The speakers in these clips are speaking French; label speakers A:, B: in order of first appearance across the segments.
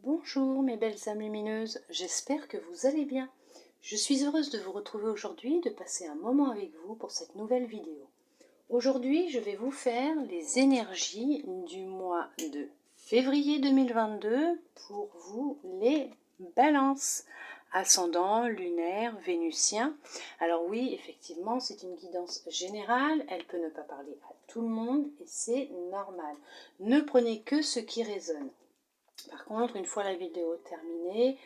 A: Bonjour mes belles âmes lumineuses, j'espère que vous allez bien. Je suis heureuse de vous retrouver aujourd'hui, de passer un moment avec vous pour cette nouvelle vidéo. Aujourd'hui, je vais vous faire les énergies du mois de février 2022 pour vous les balances. Ascendant, lunaire, vénusien. Alors oui, effectivement, c'est une guidance générale, elle peut ne pas parler à tout le monde et c'est normal. Ne prenez que ce qui résonne. Par contre, une fois la vidéo terminée,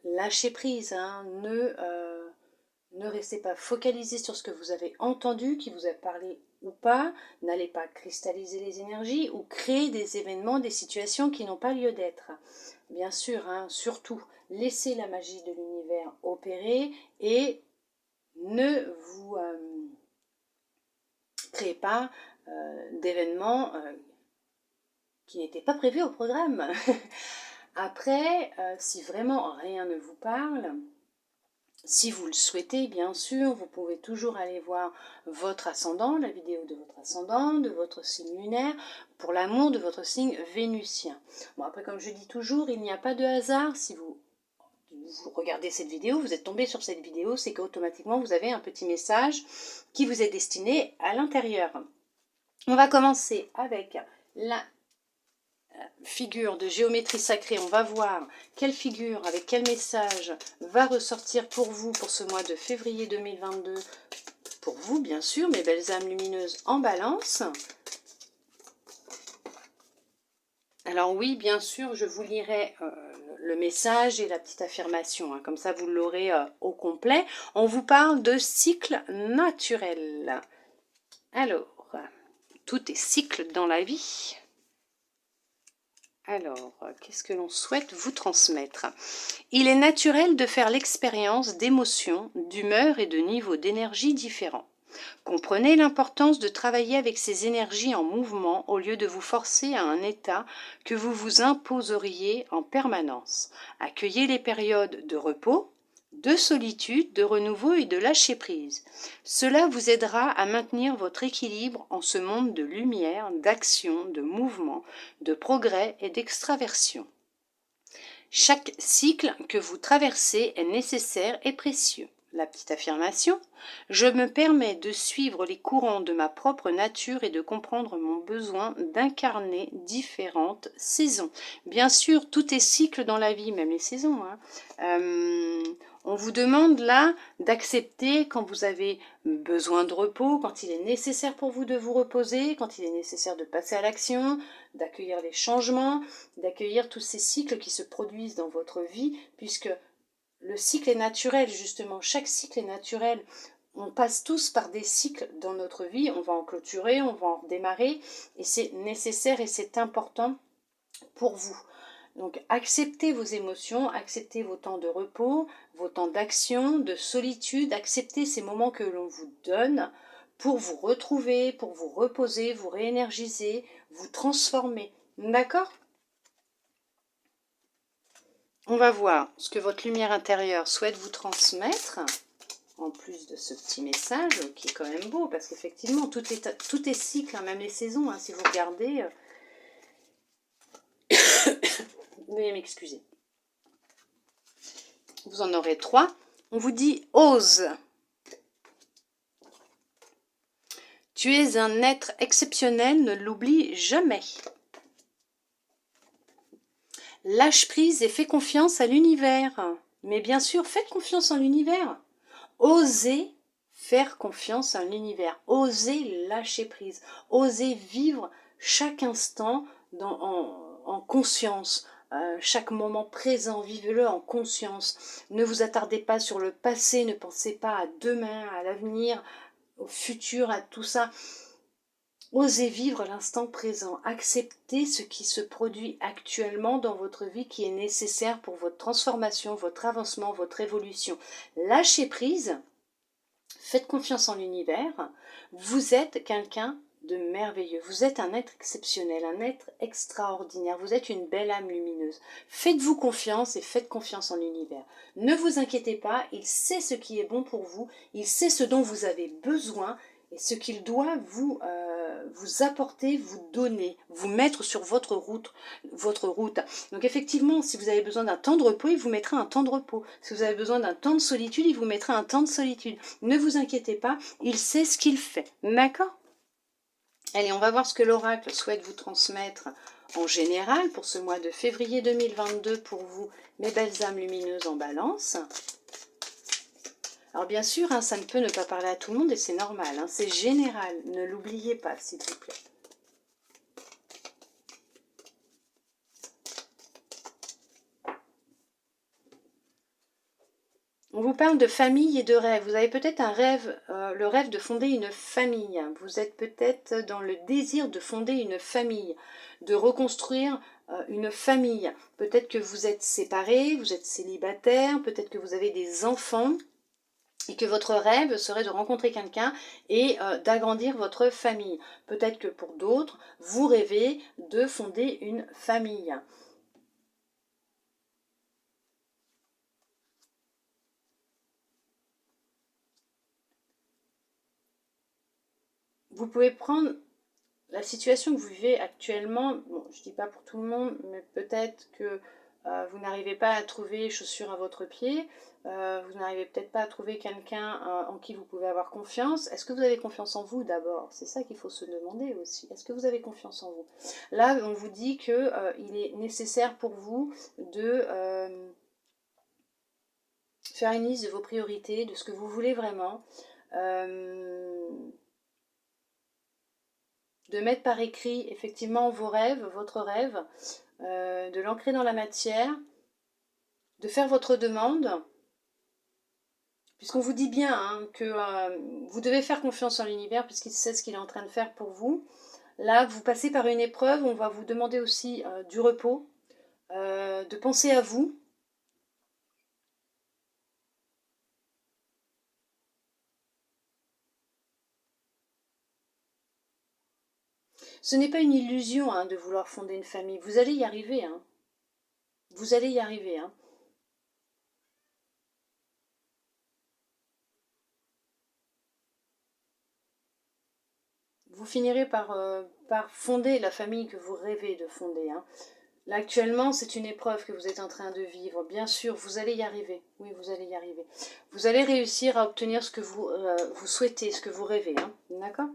A: lâchez prise, hein, ne restez pas focalisé sur ce que vous avez entendu, qui vous a parlé ou pas, n'allez pas cristalliser les énergies ou créer des événements, des situations qui n'ont pas lieu d'être. Bien sûr, hein, surtout, laissez la magie de l'univers opérer et ne vous créez pas d'événements qui n'étaient pas prévus au programme. Après, si vraiment rien ne vous parle, si vous le souhaitez, bien sûr, vous pouvez toujours aller voir votre ascendant, la vidéo de votre ascendant, de votre signe lunaire, pour l'amour de votre signe vénusien. Bon, après, comme je dis toujours, il n'y a pas de hasard. Si vous regardez cette vidéo, vous êtes tombé sur cette vidéo, c'est qu'automatiquement, vous avez un petit message qui vous est destiné à l'intérieur. On va commencer avec la figure de géométrie sacrée. On va voir quelle figure, avec quel message va ressortir pour vous pour ce mois de février 2022. Pour vous, bien sûr, mes belles âmes lumineuses en balance. Alors oui, bien sûr, je vous lirai le message et la petite affirmation. Hein, comme ça, vous l'aurez au complet. On vous parle de cycle naturel. Alors, tout est cycle dans la vie. Alors, qu'est-ce que l'on souhaite vous transmettre? Il est naturel de faire l'expérience d'émotions, d'humeurs et de niveaux d'énergie différents. Comprenez l'importance de travailler avec ces énergies en mouvement au lieu de vous forcer à un état que vous vous imposeriez en permanence. Accueillez les périodes de repos, de solitude, de renouveau et de lâcher prise. Cela vous aidera à maintenir votre équilibre en ce monde de lumière, d'action, de mouvement, de progrès et d'extraversion. Chaque cycle que vous traversez est nécessaire et précieux. La petite affirmation, je me permets de suivre les courants de ma propre nature et de comprendre mon besoin d'incarner différentes saisons. Bien sûr, tout est cycle dans la vie, même les saisons. Hein. On vous demande là d'accepter quand vous avez besoin de repos, quand il est nécessaire pour vous de vous reposer, quand il est nécessaire de passer à l'action, d'accueillir les changements, d'accueillir tous ces cycles qui se produisent dans votre vie, puisque le cycle est naturel, justement. Chaque cycle est naturel. On passe tous par des cycles dans notre vie. On va en clôturer, on va en redémarrer. Et c'est nécessaire et c'est important pour vous. Donc, acceptez vos émotions, acceptez vos temps de repos, vos temps d'action, de solitude. Acceptez ces moments que l'on vous donne pour vous retrouver, pour vous reposer, vous réénergiser, vous transformer. D'accord ? On va voir ce que votre lumière intérieure souhaite vous transmettre, en plus de ce petit message qui est quand même beau, parce qu'effectivement, tout est cycle, hein, même les saisons, hein, si vous regardez. Veuillez m'excuser. Vous en aurez 3. On vous dit « ose ». Tu es un être exceptionnel, ne l'oublie jamais. Lâche prise et fais confiance à l'univers. Mais bien sûr, faites confiance en l'univers. Osez faire confiance à l'univers. Osez lâcher prise. Osez vivre chaque instant en conscience. Chaque moment présent, vivez-le en conscience. Ne vous attardez pas sur le passé, ne pensez pas à demain, à l'avenir, au futur, à tout ça. Osez vivre l'instant présent, acceptez ce qui se produit actuellement dans votre vie qui est nécessaire pour votre transformation, votre avancement, votre évolution. Lâchez prise, faites confiance en l'univers, vous êtes quelqu'un de merveilleux, vous êtes un être exceptionnel, un être extraordinaire, vous êtes une belle âme lumineuse. Faites-vous confiance et faites confiance en l'univers. Ne vous inquiétez pas, il sait ce qui est bon pour vous, il sait ce dont vous avez besoin et ce qu'il doit vous vous apporter, vous donner, vous mettre sur votre route, Donc effectivement, si vous avez besoin d'un temps de repos, il vous mettra un temps de repos. Si vous avez besoin d'un temps de solitude, il vous mettra un temps de solitude. Ne vous inquiétez pas, il sait ce qu'il fait. D'accord? Allez, on va voir ce que l'oracle souhaite vous transmettre en général pour ce mois de février 2022 pour vous, mes belles âmes lumineuses en balance. Alors bien sûr, ça ne peut ne pas parler à tout le monde et c'est normal, c'est général, ne l'oubliez pas s'il vous plaît. On vous parle de famille et de rêve. Vous avez peut-être un rêve, le rêve de fonder une famille. Vous êtes peut-être dans le désir de fonder une famille, de reconstruire une famille. Peut-être que vous êtes séparés, vous êtes célibataire, peut-être que vous avez des enfants et que votre rêve serait de rencontrer quelqu'un et d'agrandir votre famille. Peut-être que pour d'autres, vous rêvez de fonder une famille. Vous pouvez prendre la situation que vous vivez actuellement, bon, je ne dis pas pour tout le monde, mais peut-être que vous n'arrivez pas à trouver chaussures à votre pied, vous n'arrivez peut-être pas à trouver quelqu'un en qui vous pouvez avoir confiance. Est-ce que vous avez confiance en vous d'abord? C'est ça qu'il faut se demander aussi. Est-ce que vous avez confiance en vous? Là, on vous dit qu'il est nécessaire pour vous de faire une liste de vos priorités, de ce que vous voulez vraiment. De mettre par écrit effectivement vos rêves, votre rêve, de l'ancrer dans la matière, de faire votre demande, puisqu'on vous dit bien que vous devez faire confiance en l'univers puisqu'il sait ce qu'il est en train de faire pour vous. Là, vous passez par une épreuve, on va vous demander aussi du repos, de penser à vous. Ce n'est pas une illusion de vouloir fonder une famille. Vous allez y arriver. Vous allez y arriver. Vous finirez par fonder la famille que vous rêvez de fonder. Là, actuellement, c'est une épreuve que vous êtes en train de vivre. Bien sûr, vous allez y arriver. Oui, vous allez y arriver. Vous allez réussir à obtenir ce que vous souhaitez, ce que vous rêvez. D'accord ?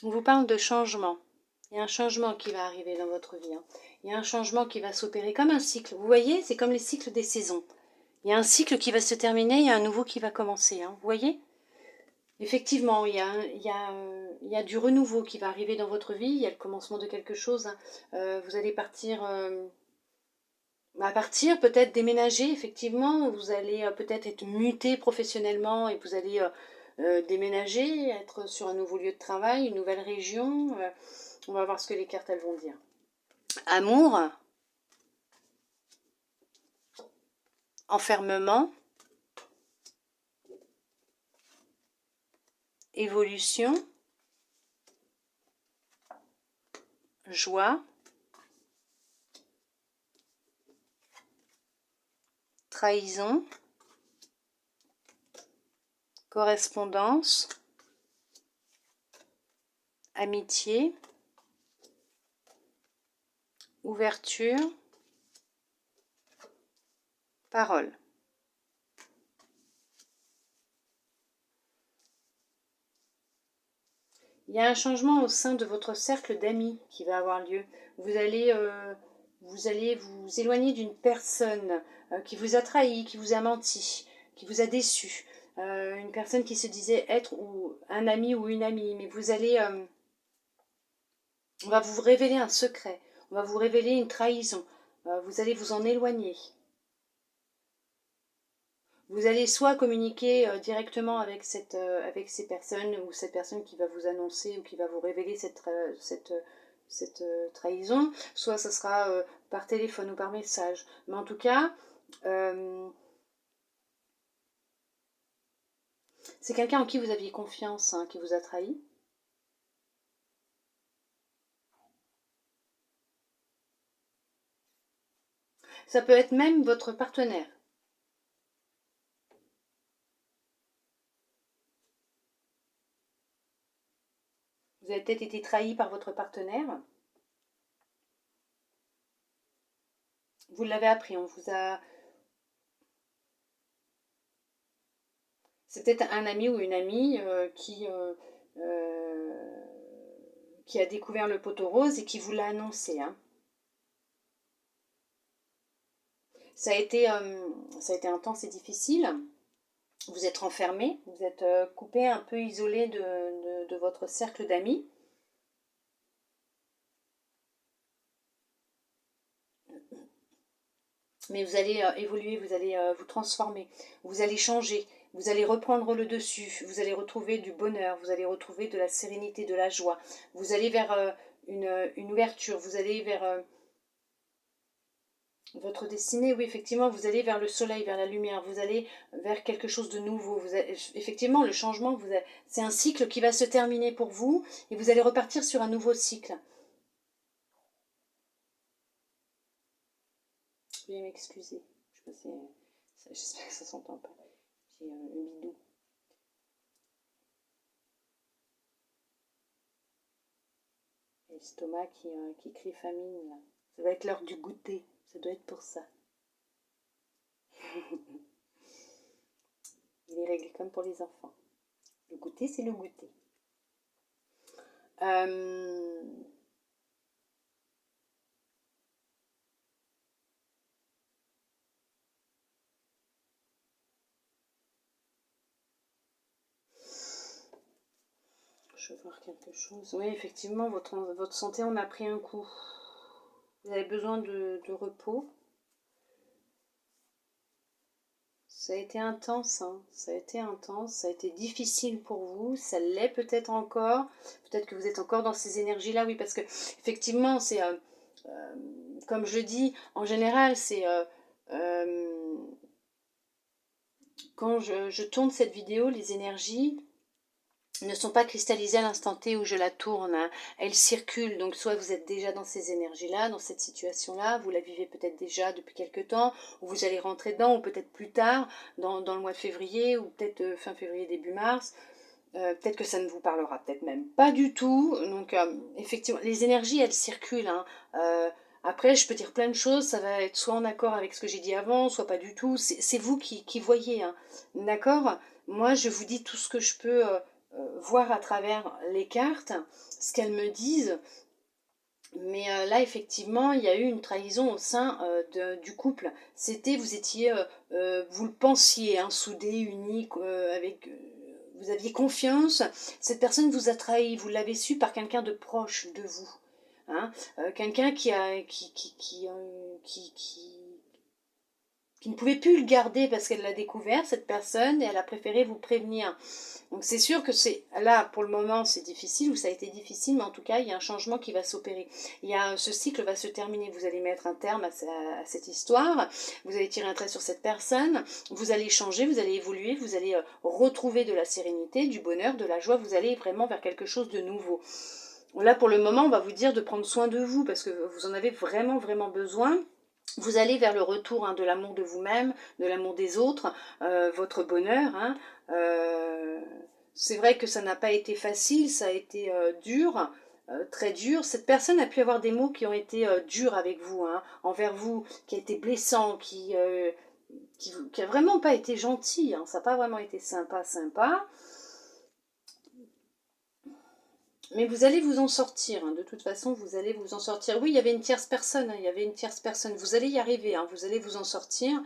A: On vous parle de changement. Il y a un changement qui va arriver dans votre vie. Il y a un changement qui va s'opérer comme un cycle. Vous voyez, c'est comme les cycles des saisons. Il y a un cycle qui va se terminer, il y a un nouveau qui va commencer. Vous voyez ? Effectivement, il y a du renouveau qui va arriver dans votre vie. Il y a le commencement de quelque chose. Vous allez partir... peut-être déménager, effectivement. Vous allez peut-être être muté professionnellement et vous allez... déménager, être sur un nouveau lieu de travail, une nouvelle région. On va voir ce que les cartes elles vont dire. Amour, enfermement, évolution, joie, trahison, correspondance, amitié, ouverture, parole. Il y a un changement au sein de votre cercle d'amis qui va avoir lieu. Vous allez vous éloigner d'une personne qui vous a trahi, qui vous a menti, qui vous a déçu. Une personne qui se disait être ou un ami ou une amie. Mais vous allez... on va vous révéler un secret. On va vous révéler une trahison. Vous allez vous en éloigner. Vous allez soit communiquer directement avec ces personnes ou cette personne qui va vous annoncer ou qui va vous révéler cette trahison, soit ce sera par téléphone ou par message. Mais en tout cas, c'est quelqu'un en qui vous aviez confiance, hein, qui vous a trahi. Ça peut être même votre partenaire. Vous avez peut-être été trahi par votre partenaire. Vous l'avez appris, on vous a... C'est peut-être un ami ou une amie qui a découvert le poteau rose et qui vous l'a annoncé. Hein. Ça a été intense et difficile. Vous êtes renfermé, vous êtes coupé, un peu isolé de votre cercle d'amis. Mais vous allez évoluer, vous allez vous transformer, vous allez changer, vous allez reprendre le dessus, vous allez retrouver du bonheur, vous allez retrouver de la sérénité, de la joie. Vous allez vers une ouverture, vous allez vers votre destinée, oui, effectivement, vous allez vers le soleil, vers la lumière, vous allez vers quelque chose de nouveau. Effectivement, le changement, c'est un cycle qui va se terminer pour vous et vous allez repartir sur un nouveau cycle. Veuillez m'excuser. J'espère que ça s'entend pas. J'ai le bidou. Et l'estomac qui crie famine là. Ça va être l'heure du goûter. Ça doit être pour ça. Il est réglé comme pour les enfants. Le goûter, c'est le goûter. Je veux voir quelque chose. Oui, effectivement, votre santé en a pris un coup. Vous avez besoin de repos. Ça a été intense, hein. Ça a été intense, ça a été difficile pour vous, ça l'est peut-être encore. Peut-être que vous êtes encore dans ces énergies-là, oui, parce que effectivement, c'est comme je dis, en général, c'est quand je tourne cette vidéo, les énergies ne sont pas cristallisées à l'instant T où je la tourne, hein. Elles circulent, donc soit vous êtes déjà dans ces énergies-là, dans cette situation-là, vous la vivez peut-être déjà depuis quelque temps, ou vous allez rentrer dedans, ou peut-être plus tard, dans le mois de février, ou peut-être fin février, début mars, peut-être que ça ne vous parlera peut-être même pas du tout, donc effectivement, les énergies, elles circulent, hein. Après, je peux dire plein de choses, ça va être soit en accord avec ce que j'ai dit avant, soit pas du tout, c'est vous qui voyez, hein. D'accord? Moi, je vous dis tout ce que je peux voir à travers les cartes, ce qu'elles me disent, mais là, effectivement, il y a eu une trahison au sein du couple. Vous étiez, vous le pensiez, hein, soudé, unique, vous aviez confiance. Cette personne vous a trahi, vous l'avez su par quelqu'un de proche de vous. Hein, quelqu'un qui ne pouvait plus le garder parce qu'elle l'a découvert, cette personne, et elle a préféré vous prévenir. Donc c'est sûr que c'est là, pour le moment, c'est difficile, ou ça a été difficile, mais en tout cas, il y a un changement qui va s'opérer. Ce cycle va se terminer, vous allez mettre un terme à cette histoire, vous allez tirer un trait sur cette personne, vous allez changer, vous allez évoluer, vous allez retrouver de la sérénité, du bonheur, de la joie, vous allez vraiment vers quelque chose de nouveau. Là, pour le moment, on va vous dire de prendre soin de vous, parce que vous en avez vraiment, vraiment besoin. Vous allez vers le retour de l'amour de vous-même, de l'amour des autres, votre bonheur. C'est vrai que ça n'a pas été facile, ça a été dur, très dur. Cette personne a pu avoir des mots qui ont été durs avec vous, envers vous, qui a été blessant, qui a vraiment pas été gentil, ça n'a pas vraiment été sympa. Mais vous allez vous en sortir, de toute façon, vous allez vous en sortir. Oui, il y avait une tierce personne, il y avait une tierce personne. Vous allez y arriver, vous allez vous en sortir.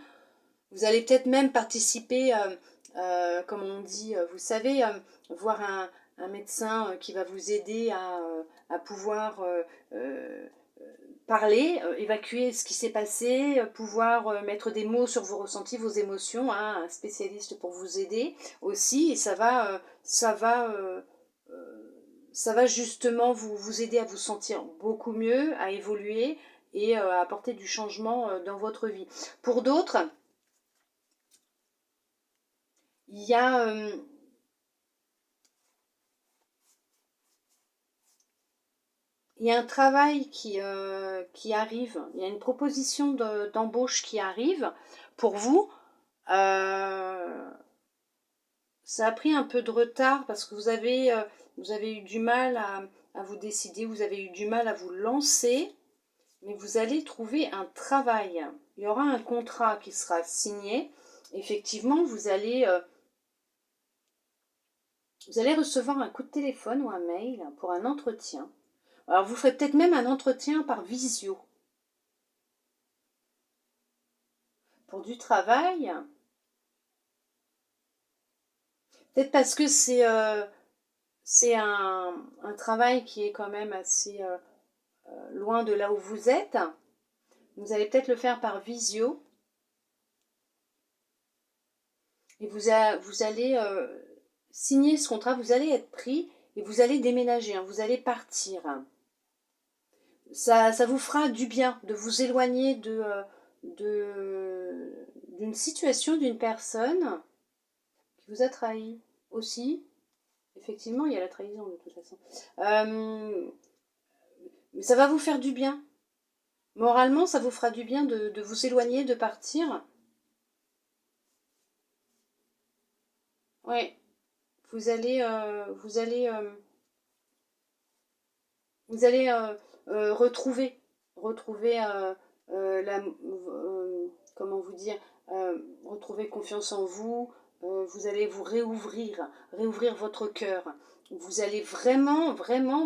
A: Vous allez peut-être même participer, comme on dit, vous savez, voir un médecin qui va vous aider à pouvoir parler, évacuer ce qui s'est passé, pouvoir mettre des mots sur vos ressentis, vos émotions, un spécialiste pour vous aider aussi, et ça va justement vous aider à vous sentir beaucoup mieux, à évoluer et à apporter du changement dans votre vie. Pour d'autres, il y a un travail qui arrive, il y a une proposition d'embauche qui arrive pour vous. Ça a pris un peu de retard parce que vous avez eu du mal à vous décider, vous avez eu du mal à vous lancer, mais vous allez trouver un travail. Il y aura un contrat qui sera signé. Effectivement, vous allez recevoir un coup de téléphone ou un mail pour un entretien. Alors, vous ferez peut-être même un entretien par visio. Pour du travail, peut-être parce que c'est un travail qui est quand même assez loin de là où vous êtes. Vous allez peut-être le faire par visio. Et vous allez signer ce contrat, vous allez être pris et vous allez déménager, vous allez partir. Ça vous fera du bien de vous éloigner d'une situation, d'une personne qui vous a trahi aussi. Effectivement, il y a la trahison de toute façon. Mais ça va vous faire du bien. Moralement, ça vous fera du bien de vous éloigner, de partir. Ouais, vous allez, vous allez, vous allez retrouver comment vous dire, retrouver confiance en vous. Vous allez vous réouvrir votre cœur. Vous allez vraiment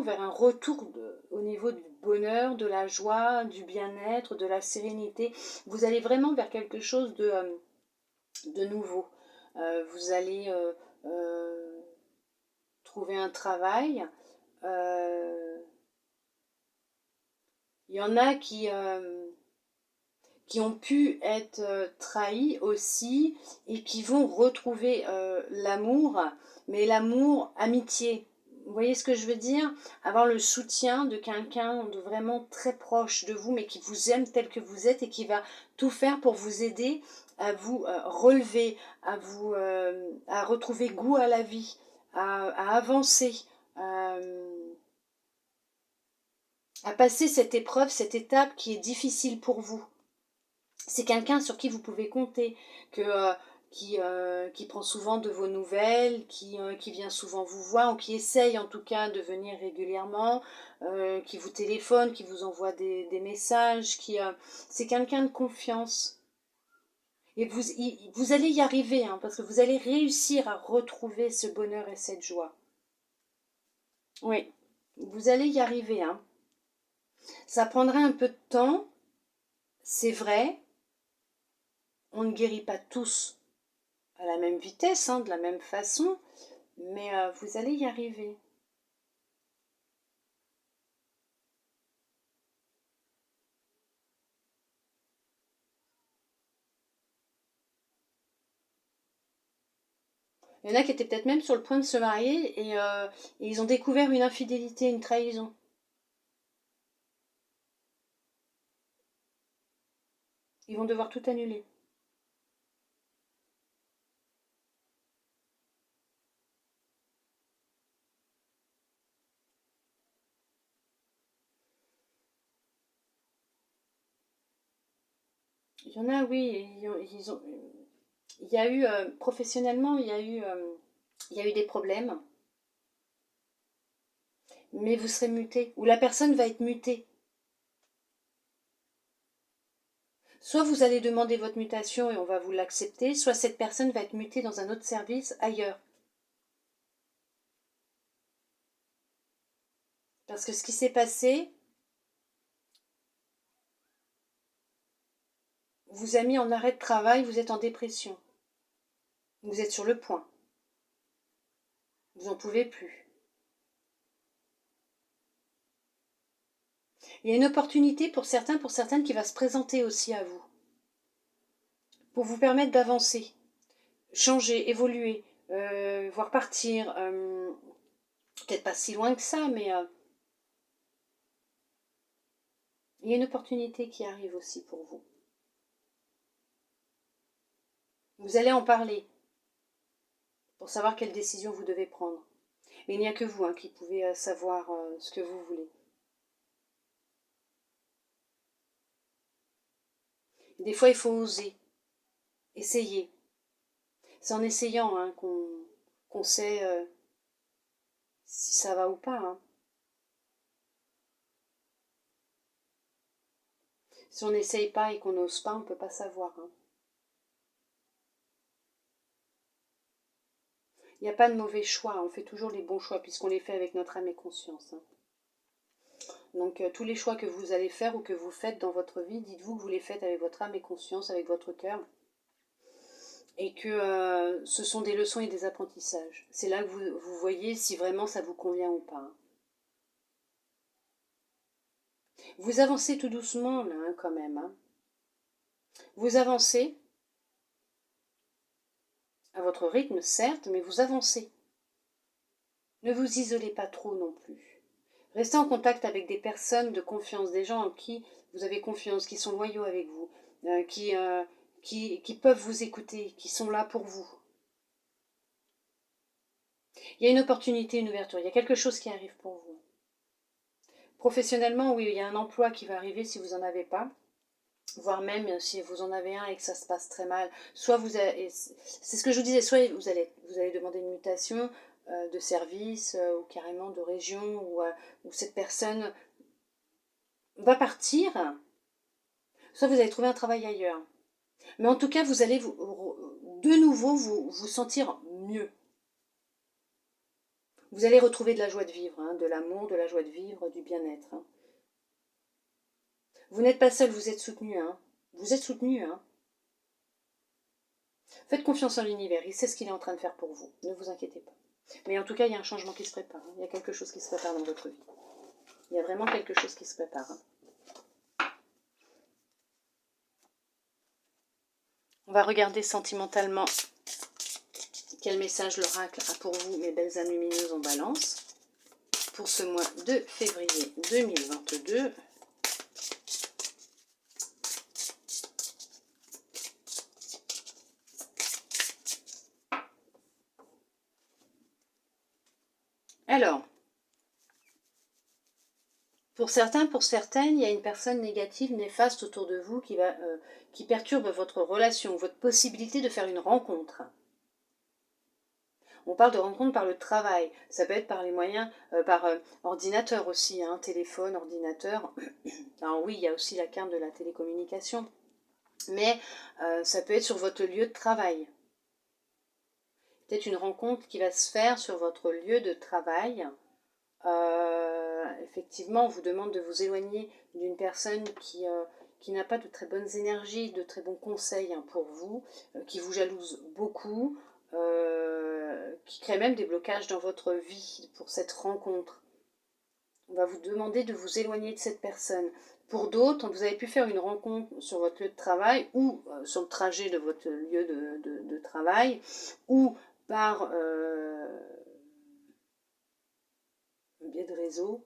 A: vers un retour au niveau du bonheur, de la joie, du bien-être, de la sérénité. Vous allez vraiment vers quelque chose de nouveau. Vous allez trouver un travail. Il y en a qui ont pu être trahis aussi et qui vont retrouver l'amour, mais l'amour amitié. Vous voyez ce que je veux dire? Avoir le soutien de quelqu'un de vraiment très proche de vous, mais qui vous aime tel que vous êtes et qui va tout faire pour vous aider à vous relever, à retrouver goût à la vie, à avancer, à passer cette épreuve, cette étape qui est difficile pour vous. C'est quelqu'un sur qui vous pouvez compter, qui prend souvent de vos nouvelles, qui vient souvent vous voir, ou qui essaye en tout cas de venir régulièrement, qui vous téléphone, qui vous envoie des messages, c'est quelqu'un de confiance. Et vous allez y arriver, parce que vous allez réussir à retrouver ce bonheur et cette joie. Oui, vous allez y arriver. Ça prendra un peu de temps, c'est vrai. On ne guérit pas tous à la même vitesse, de la même façon, mais vous allez y arriver. Il y en a qui étaient peut-être même sur le point de se marier et ils ont découvert une infidélité, une trahison. Ils vont devoir tout annuler. Il y en a, oui, il y a eu, professionnellement, il y a eu des problèmes, mais vous serez muté, ou la personne va être mutée. Soit vous allez demander votre mutation et on va vous l'accepter, soit cette personne va être mutée dans un autre service ailleurs. Parce que ce qui s'est passé vous a mis en arrêt de travail, vous êtes en dépression. Vous êtes sur le point. Vous n'en pouvez plus. Il y a une opportunité pour certains, pour certaines qui va se présenter aussi à vous. Pour vous permettre d'avancer, changer, évoluer, voire partir. Peut-être pas si loin que ça, mais il y a une opportunité qui arrive aussi pour vous. Vous allez en parler pour savoir quelle décision vous devez prendre. Mais il n'y a que vous qui pouvez savoir ce que vous voulez. Des fois, il faut oser, essayer. C'est en essayant qu'on sait si ça va ou pas. Si on n'essaye pas et qu'on n'ose pas, on ne peut pas savoir. Il n'y a pas de mauvais choix, on fait toujours les bons choix puisqu'on les fait avec notre âme et conscience. Donc tous les choix que vous allez faire ou que vous faites dans votre vie, dites-vous que vous les faites avec votre âme et conscience, avec votre cœur. Et que ce sont des leçons et des apprentissages. C'est là que vous voyez si vraiment ça vous convient ou pas. Vous avancez tout doucement là quand même. Vous avancez à votre rythme certes, mais vous avancez. Ne vous isolez pas trop non plus. Restez en contact avec des personnes de confiance, des gens en qui vous avez confiance, qui sont loyaux avec vous, qui peuvent vous écouter, qui sont là pour vous. Il y a une opportunité, une ouverture, il y a quelque chose qui arrive pour vous. Professionnellement, oui, il y a un emploi qui va arriver si vous n'en avez pas, voire même si vous en avez un et que ça se passe très mal. Soit vous avez, c'est ce que je vous disais, soit vous allez demander une mutation de service ou carrément de région où cette personne va partir, soit vous allez trouver un travail ailleurs. Mais en tout cas, vous allez de nouveau vous sentir mieux. Vous allez retrouver de la joie de vivre, de l'amour, de la joie de vivre, du bien-être. Vous n'êtes pas seul, vous êtes soutenu. Vous êtes soutenu. Faites confiance en l'univers, il sait ce qu'il est en train de faire pour vous. Ne vous inquiétez pas. Mais en tout cas, il y a un changement qui se prépare. Il y a quelque chose qui se prépare dans votre vie. Il y a vraiment quelque chose qui se prépare. On va regarder sentimentalement quel message l'oracle a pour vous, mes belles âmes lumineuses en balance, pour ce mois de février 2022. Alors, pour certains, pour certaines, il y a une personne négative, néfaste autour de vous qui perturbe votre relation, votre possibilité de faire une rencontre. On parle de rencontre par le travail, ça peut être par les moyens, par ordinateur aussi, téléphone, ordinateur. Alors oui, il y a aussi la carte de la télécommunication, mais ça peut être sur votre lieu de travail. Peut-être une rencontre qui va se faire sur votre lieu de travail. Effectivement, on vous demande de vous éloigner d'une personne qui n'a pas de très bonnes énergies, de très bons conseils pour vous, qui vous jalouse beaucoup, qui crée même des blocages dans votre vie pour cette rencontre. On va vous demander de vous éloigner de cette personne. Pour d'autres, vous avez pu faire une rencontre sur votre lieu de travail ou sur le trajet de votre lieu de travail ou par biais de réseau.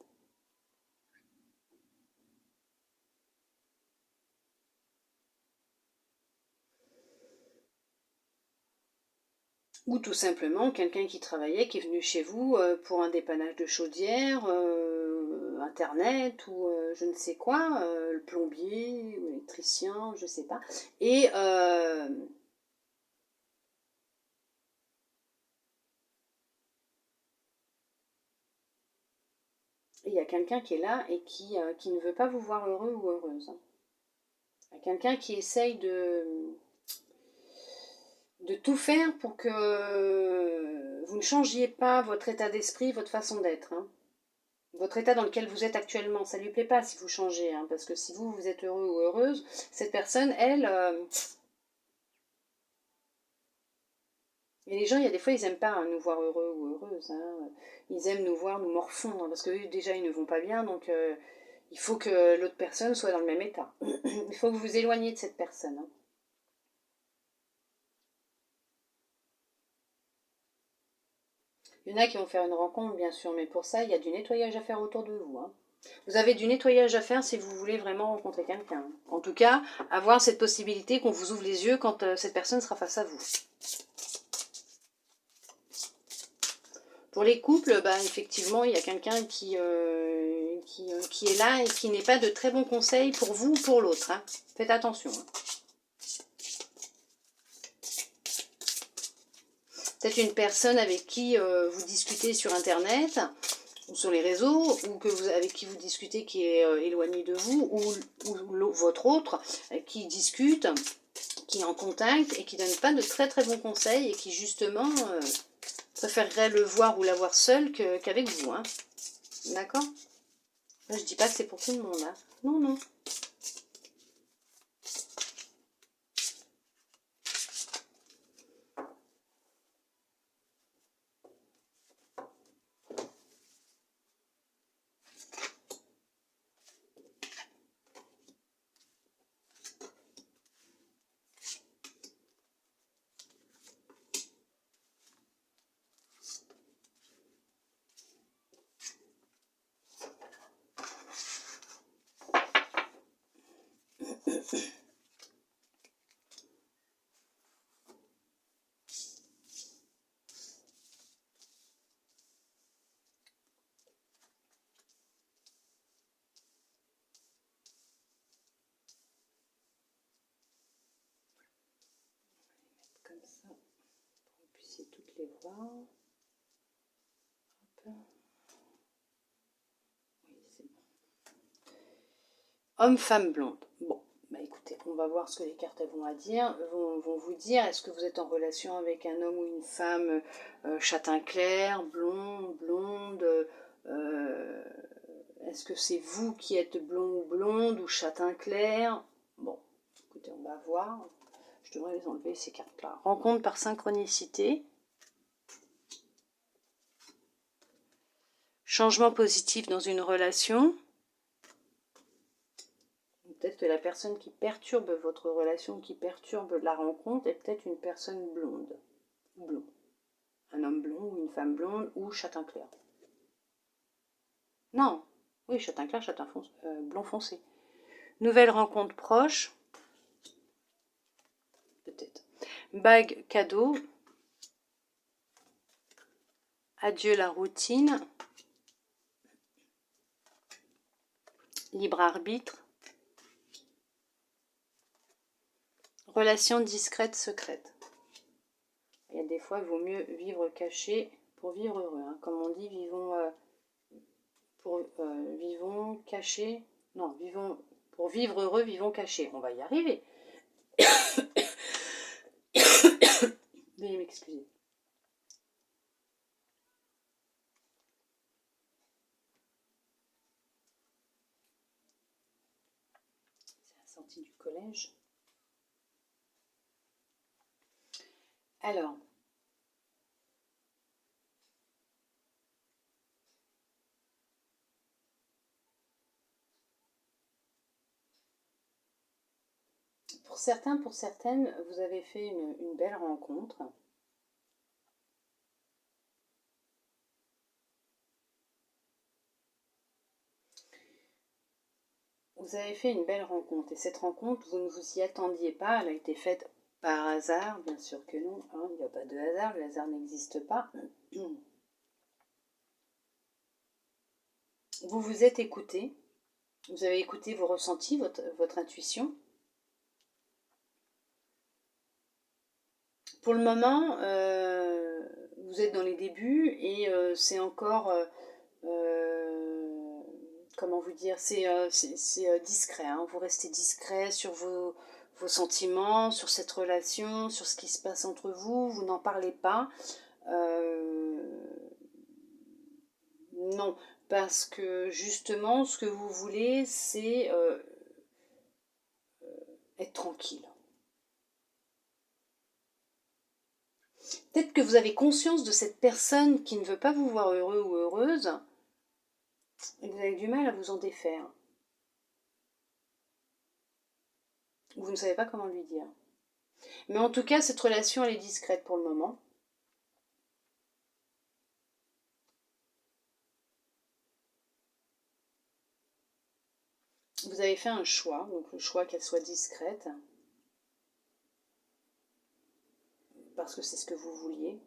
A: Ou tout simplement quelqu'un qui travaillait, qui est venu chez vous pour un dépannage de chaudière, un Internet ou je ne sais quoi, le plombier ou l'électricien, je ne sais pas. Et il y a quelqu'un qui est là et qui ne veut pas vous voir heureux ou heureuse, hein. Il y a quelqu'un qui essaye de tout faire pour que vous ne changiez pas votre état d'esprit, votre façon d'être, hein. Votre état dans lequel vous êtes actuellement, ça ne lui plaît pas si vous changez, hein, parce que si vous êtes heureux ou heureuse, cette personne, elle... Et les gens, il y a des fois, ils n'aiment pas, hein, nous voir heureux ou heureuses, hein. Ils aiment nous voir nous morfondre, parce que déjà, ils ne vont pas bien, donc il faut que l'autre personne soit dans le même état. Il faut que vous vous éloigniez de cette personne, hein. Il y en a qui vont faire une rencontre, bien sûr, mais pour ça, il y a du nettoyage à faire autour de vous, hein. Vous avez du nettoyage à faire si vous voulez vraiment rencontrer quelqu'un. En tout cas, avoir cette possibilité qu'on vous ouvre les yeux quand cette personne sera face à vous. Pour les couples, bah, effectivement, il y a quelqu'un qui est là et qui n'est pas de très bons conseils pour vous ou pour l'autre, hein. Faites attention, hein. Peut-être une personne avec qui vous discutez sur Internet ou sur les réseaux, ou avec qui vous discutez qui est éloigné de vous, ou votre autre qui discute, qui est en contact et qui ne donne pas de très très bons conseils et qui justement préférerait le voir ou la voir seul qu'avec vous, hein. D'accord? Là, je dis pas que c'est pour tout le monde, hein. Non, non. Comme ça, pour que vous puissiez toutes les voir. Hop. Oui, c'est bon. Homme, femme, blonde. Bon, bah écoutez, on va voir ce que les cartes vont vous dire. Est-ce que vous êtes en relation avec un homme ou une femme châtain clair, blond, blonde, est-ce que c'est vous qui êtes blond ou blonde ou châtain clair? Bon, écoutez, on va voir. Je devrais les enlever, ces cartes-là. Rencontre par synchronicité. Changement positif dans une relation. Peut-être que la personne qui perturbe votre relation, qui perturbe la rencontre, est peut-être une personne blonde. Ou blond. Un homme blond ou une femme blonde ou châtain clair. Non. Oui, châtain clair, blond foncé. Nouvelle rencontre proche. Peut-être. Bague cadeau. Adieu la routine. Libre arbitre. Relation discrète, secrète. Il y a des fois, il vaut mieux vivre caché pour vivre heureux, hein. Comme on dit, vivons cachés. Non, pour vivre heureux, vivons cachés. On va y arriver. Veuillez m'excuser. C'est la sortie du collège. Alors, pour certains, pour certaines, vous avez fait une belle rencontre. Vous avez fait une belle rencontre et cette rencontre, vous ne vous y attendiez pas, elle a été faite par hasard, bien sûr que non, hein, il n'y a pas de hasard, le hasard n'existe pas. vous vous êtes écouté, vous avez écouté vos ressentis, votre intuition. Pour le moment, vous êtes dans les débuts et c'est encore, comment vous dire, c'est discret, hein. Vous restez discret sur vos sentiments, sur cette relation, sur ce qui se passe entre vous, vous n'en parlez pas. Non, parce que justement, ce que vous voulez, c'est être tranquille. Peut-être que vous avez conscience de cette personne qui ne veut pas vous voir heureux ou heureuse, et vous avez du mal à vous en défaire. Vous ne savez pas comment lui dire. Mais en tout cas, cette relation, elle est discrète pour le moment. Vous avez fait un choix, donc le choix qu'elle soit discrète, parce que c'est ce que vous vouliez.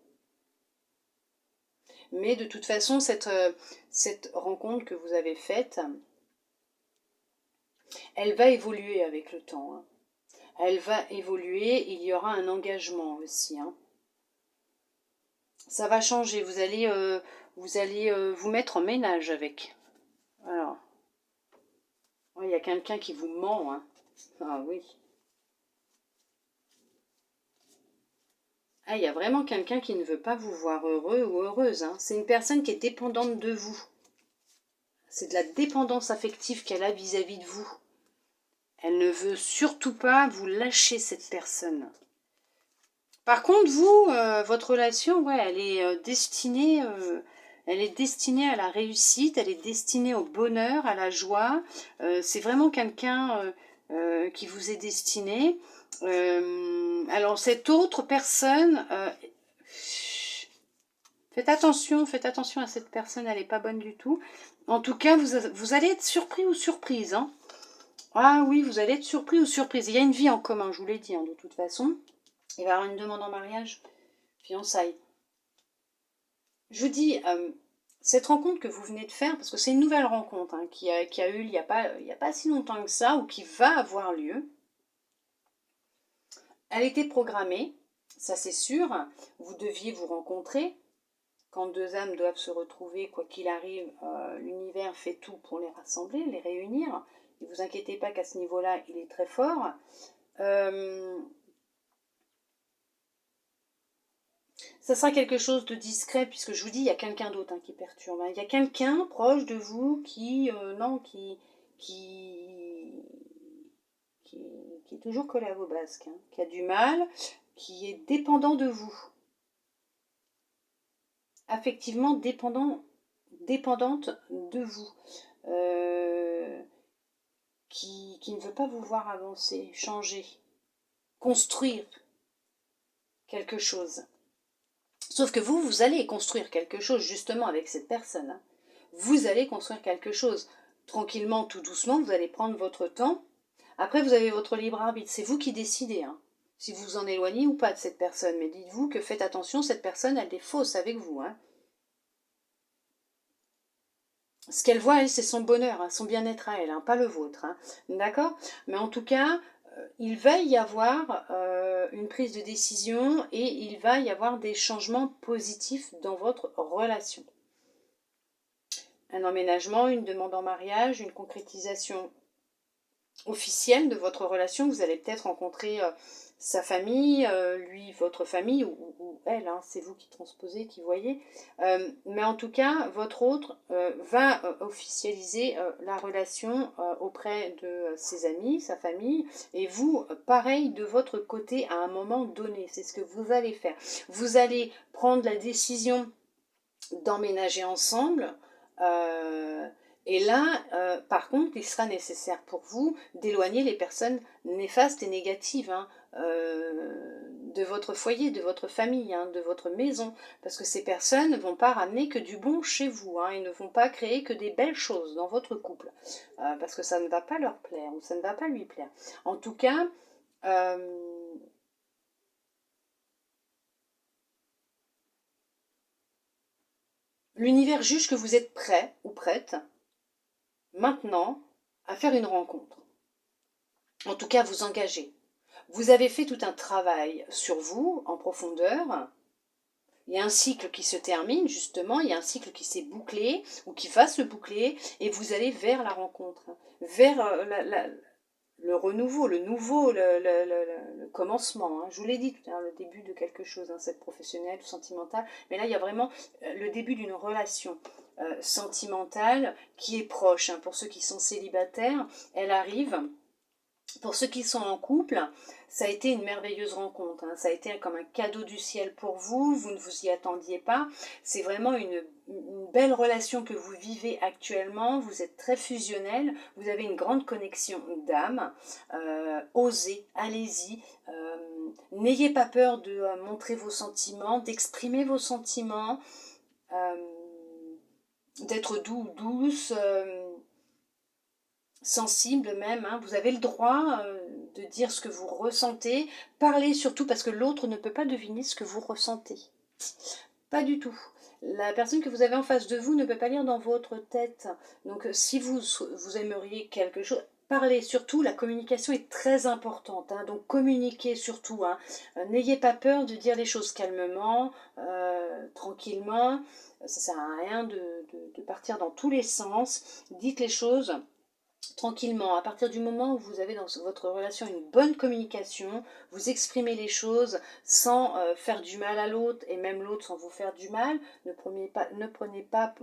A: Mais de toute façon, cette rencontre que vous avez faite, elle va évoluer avec le temps, hein. Elle va évoluer, il y aura un engagement aussi, hein. Ça va changer, vous allez vous mettre en ménage avec. Alors, il y a quelqu'un qui vous ment, hein. Ah oui. Ah, il y a vraiment quelqu'un qui ne veut pas vous voir heureux ou heureuse, hein. C'est une personne qui est dépendante de vous. C'est de la dépendance affective qu'elle a vis-à-vis de vous. Elle ne veut surtout pas vous lâcher, cette personne. Par contre, vous, votre relation, ouais, elle est destinée à la réussite, elle est destinée au bonheur, à la joie. C'est vraiment quelqu'un qui vous est destiné. Alors cette autre personne, faites attention à cette personne, elle n'est pas bonne du tout. En tout cas, vous allez être surpris ou surprise, hein. Ah oui, vous allez être surpris ou surprise. Il y a une vie en commun, je vous l'ai dit, hein, de toute façon. Il va y avoir une demande en mariage, fiançailles. Je vous dis, cette rencontre que vous venez de faire, parce que c'est une nouvelle rencontre, hein, qui a eu il n'y a pas si longtemps que ça, ou qui va avoir lieu, elle était programmée, ça c'est sûr. Vous deviez vous rencontrer. Quand deux âmes doivent se retrouver, quoi qu'il arrive, l'univers fait tout pour les rassembler, les réunir. Ne vous inquiétez pas qu'à ce niveau-là, il est très fort. Ça sera quelque chose de discret, puisque je vous dis, il y a quelqu'un d'autre, hein, qui perturbe, hein. Il y a quelqu'un proche de vous non, qui, qui, qui est toujours collé à vos basques, hein, qui a du mal, qui est dépendant de vous. Affectivement dépendante de vous. Qui ne veut pas vous voir avancer, changer, construire quelque chose. Sauf que vous allez construire quelque chose justement avec cette personne, hein. Vous allez construire quelque chose. Tranquillement, tout doucement, vous allez prendre votre temps. Après, vous avez votre libre arbitre. C'est vous qui décidez, hein, si vous vous en éloignez ou pas de cette personne. Mais dites-vous que faites attention, cette personne, elle est fausse avec vous, hein. Ce qu'elle voit, elle, c'est son bonheur, hein, son bien-être à elle, hein, pas le vôtre, hein. D'accord? Mais en tout cas, il va y avoir une prise de décision et il va y avoir des changements positifs dans votre relation. Un emménagement, une demande en mariage, une concrétisation officielle de votre relation. Vous allez peut-être rencontrer sa famille, lui, votre famille, ou elle, hein, c'est vous qui transposez, qui voyez. Mais en tout cas, votre autre va officialiser la relation auprès de ses amis, sa famille, et vous, pareil, de votre côté, à un moment donné. C'est ce que vous allez faire. Vous allez prendre la décision d'emménager ensemble. Et là, par contre, il sera nécessaire pour vous d'éloigner les personnes néfastes et négatives, hein, de votre foyer, de votre famille, hein, de votre maison. Parce que ces personnes ne vont pas ramener que du bon chez vous, hein, ils ne vont pas créer que des belles choses dans votre couple. Parce que ça ne va pas leur plaire ou ça ne va pas lui plaire. En tout cas, l'univers juge que vous êtes prêt ou prête maintenant à faire une rencontre. En tout cas, vous engager. Vous avez fait tout un travail sur vous en profondeur. Il y a un cycle qui se termine, justement, il y a un cycle qui s'est bouclé ou qui va se boucler, et vous allez vers la rencontre, vers le renouveau, le commencement. Hein. Je vous l'ai dit tout à l'heure, le début de quelque chose, hein, cette professionnelle ou sentimentale. Mais là, il y a vraiment le début d'une relation sentimentale qui est proche. Hein. Pour ceux qui sont célibataires, elle arrive. Pour ceux qui sont en couple, ça a été une merveilleuse rencontre. Hein. Ça a été comme un cadeau du ciel pour vous. Vous ne vous y attendiez pas. C'est vraiment une belle relation que vous vivez actuellement. Vous êtes très fusionnel. Vous avez une grande connexion d'âme. Osez, allez-y. N'ayez pas peur de montrer vos sentiments, d'exprimer vos sentiments, d'être douce. Sensible même, hein. Vous avez le droit de dire ce que vous ressentez, parlez surtout parce que l'autre ne peut pas deviner ce que vous ressentez. Pas du tout. La personne que vous avez en face de vous ne peut pas lire dans votre tête. Donc si vous aimeriez quelque chose, parlez surtout, la communication est très importante, hein. Donc communiquez surtout, hein. N'ayez pas peur de dire les choses calmement, tranquillement, ça sert à rien de partir dans tous les sens, dites les choses tranquillement. À partir du moment où vous avez dans votre relation une bonne communication, vous exprimez les choses sans faire du mal à l'autre et même l'autre sans vous faire du mal. Ne prenez pas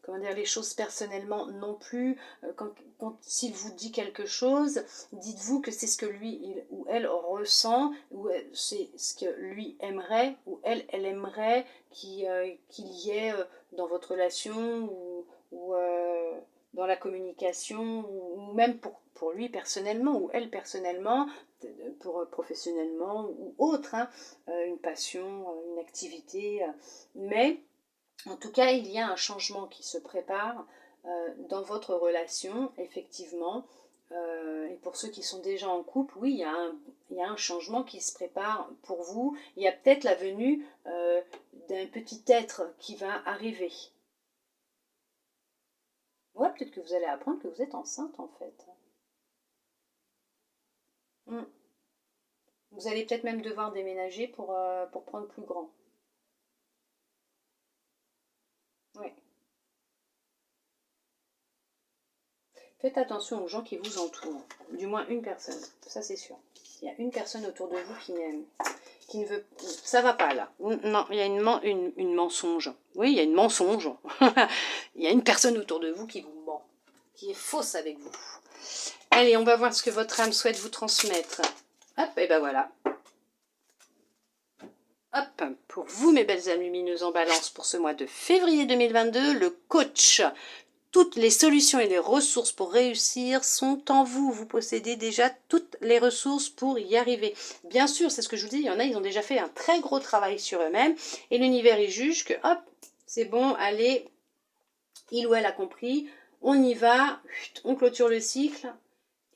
A: comment dire, les choses personnellement non plus. S'il vous dit quelque chose, dites-vous que c'est ce que lui ou elle ressent, ou c'est ce que lui aimerait ou elle aimerait qu'il y ait dans votre relation ou dans la communication, ou même pour lui personnellement, ou elle personnellement, pour professionnellement ou autre, hein, une passion, une activité. Mais en tout cas, il y a un changement qui se prépare dans votre relation, effectivement. Et pour ceux qui sont déjà en couple, oui, il y a un changement qui se prépare pour vous. Il y a peut-être la venue d'un petit être qui va arriver. Ouais, peut-être que vous allez apprendre que vous êtes enceinte en fait. Mm. Vous allez peut-être même devoir déménager pour prendre plus grand. Ouais. Faites attention aux gens qui vous entourent. Du moins une personne, ça c'est sûr. Il y a une personne autour de vous qui ne veut... Ça va pas là. Non, il y a une mensonge. Oui, il y a une mensonge. Il y a une personne autour de vous qui vous ment, qui est fausse avec vous. Allez, on va voir ce que votre âme souhaite vous transmettre. Hop, et ben voilà. Hop, pour vous mes belles âmes lumineuses en balance pour ce mois de février 2022, le coach. Toutes les solutions et les ressources pour réussir sont en vous. Vous possédez déjà toutes les ressources pour y arriver. Bien sûr, c'est ce que je vous dis, il y en a, ils ont déjà fait un très gros travail sur eux-mêmes. Et l'univers, il juge que, hop, c'est bon, allez, il ou elle a compris, on y va, on clôture le cycle.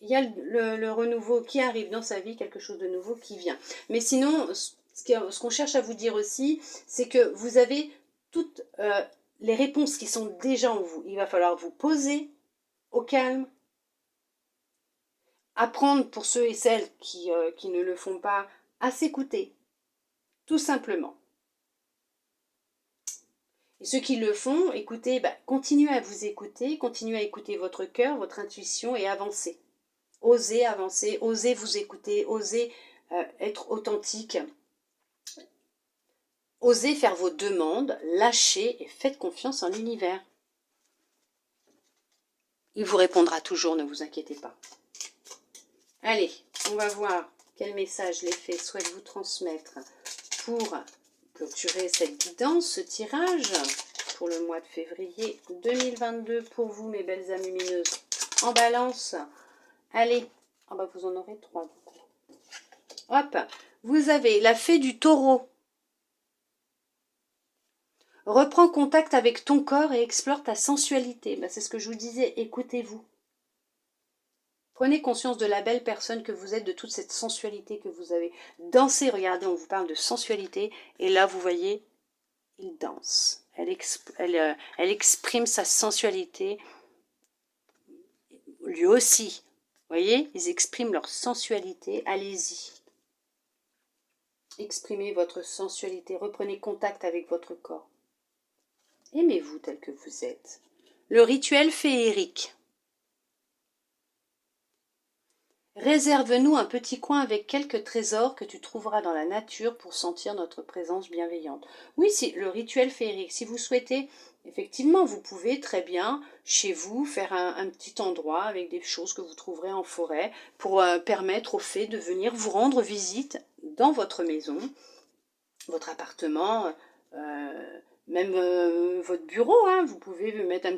A: Il y a le renouveau qui arrive dans sa vie, quelque chose de nouveau qui vient. Mais sinon, ce qu'on cherche à vous dire aussi, c'est que vous avez toutes les réponses qui sont déjà en vous. Il va falloir vous poser au calme, apprendre pour ceux et celles qui ne le font pas à s'écouter, tout simplement. Et ceux qui le font, écoutez, continuez à vous écouter, continuez à écouter votre cœur, votre intuition et avancez. Osez avancer, osez vous écouter, osez être authentique. Osez faire vos demandes, lâchez et faites confiance en l'univers. Il vous répondra toujours, ne vous inquiétez pas. Allez, on va voir quel message les fées souhaitent vous transmettre pour clôturer cette guidance, ce tirage pour le mois de février 2022 pour vous, mes belles âmes lumineuses en balance. Allez, vous en aurez 3 du coup. Hop, vous avez la fée du taureau. Reprends contact avec ton corps et explore ta sensualité. C'est ce que je vous disais, écoutez-vous. Prenez conscience de la belle personne que vous êtes, de toute cette sensualité que vous avez. Dansez, regardez, on vous parle de sensualité. Et là, vous voyez, il danse. Elle exprime sa sensualité. lui aussi. Vous voyez, ils expriment leur sensualité. Allez-y. Exprimez votre sensualité. Reprenez contact avec votre corps. Aimez-vous tel que vous êtes. Le rituel féerique. Réserve-nous un petit coin avec quelques trésors que tu trouveras dans la nature pour sentir notre présence bienveillante. Oui, c'est le rituel féerique. Si vous souhaitez, effectivement, vous pouvez très bien, chez vous, faire un petit endroit avec des choses que vous trouverez en forêt pour permettre aux fées de venir vous rendre visite dans votre maison, votre appartement, même votre bureau. Hein. Vous pouvez mettre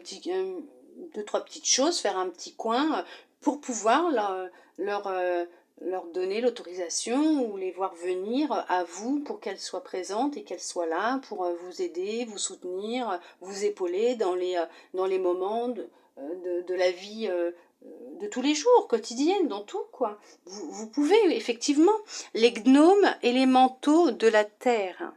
A: deux, trois petites choses, faire un petit coin pour pouvoir leur donner l'autorisation ou les voir venir à vous pour qu'elles soient présentes et qu'elles soient là pour vous aider, vous soutenir, vous épauler dans les moments de la vie de tous les jours, quotidienne, dans tout, quoi. Vous pouvez, effectivement, les gnomes élémentaux de la terre.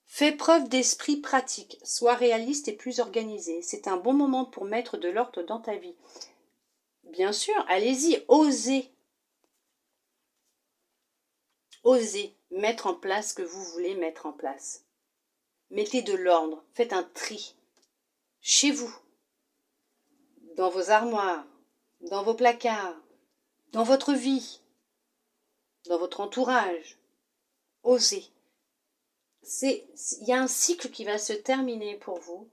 A: Fais preuve d'esprit pratique, sois réaliste et plus organisé. C'est un bon moment pour mettre de l'ordre dans ta vie. Bien sûr, allez-y, osez. Osez mettre en place ce que vous voulez mettre en place. Mettez de l'ordre, faites un tri. Chez vous, dans vos armoires, dans vos placards, dans votre vie, dans votre entourage. Osez. Il y a un cycle qui va se terminer pour vous.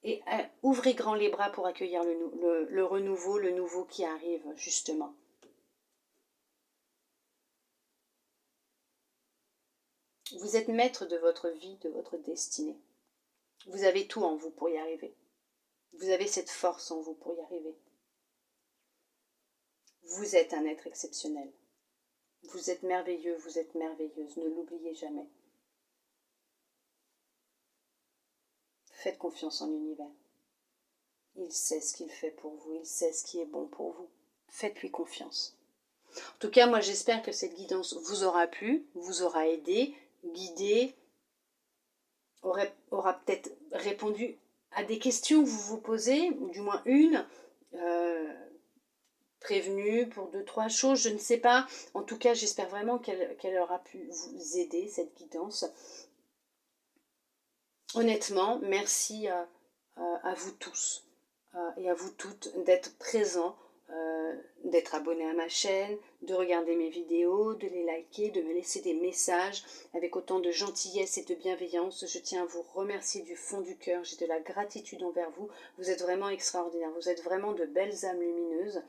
A: Et ouvrez grand les bras pour accueillir le renouveau, le nouveau qui arrive, justement. Vous êtes maître de votre vie, de votre destinée. Vous avez tout en vous pour y arriver. Vous avez cette force en vous pour y arriver. Vous êtes un être exceptionnel. Vous êtes merveilleux, vous êtes merveilleuse. Ne l'oubliez jamais. Faites confiance en l'univers. Il sait ce qu'il fait pour vous, il sait ce qui est bon pour vous. Faites-lui confiance. En tout cas, moi j'espère que cette guidance vous aura plu, vous aura aidé, guidé, aura peut-être répondu à des questions que vous vous posez, ou du moins une, prévenue pour 2-3 choses, je ne sais pas. En tout cas, j'espère vraiment qu'elle aura pu vous aider, cette guidance. Honnêtement, merci à vous tous et à vous toutes d'être présents, d'être abonnés à ma chaîne, de regarder mes vidéos, de les liker, de me laisser des messages avec autant de gentillesse et de bienveillance. Je tiens à vous remercier du fond du cœur, j'ai de la gratitude envers vous. Vous êtes vraiment extraordinaires, vous êtes vraiment de belles âmes lumineuses.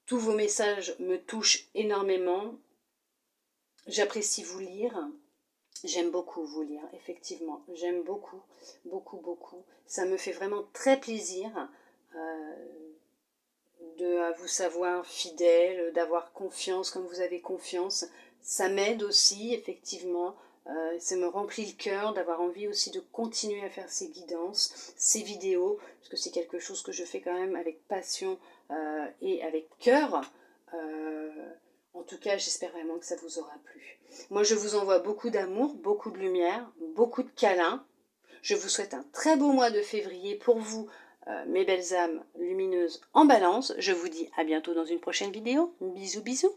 A: Tous vos messages me touchent énormément. J'apprécie vous lire. J'aime beaucoup vous lire, effectivement. J'aime beaucoup, beaucoup, beaucoup. Ça me fait vraiment très plaisir de vous savoir fidèle, d'avoir confiance comme vous avez confiance. Ça m'aide aussi, effectivement. Ça me remplit le cœur d'avoir envie aussi de continuer à faire ces guidances, ces vidéos, parce que c'est quelque chose que je fais quand même avec passion et avec cœur. En tout cas, j'espère vraiment que ça vous aura plu. Moi, je vous envoie beaucoup d'amour, beaucoup de lumière, beaucoup de câlins. Je vous souhaite un très beau mois de février pour vous, mes belles âmes lumineuses en balance. Je vous dis à bientôt dans une prochaine vidéo. Bisous, bisous.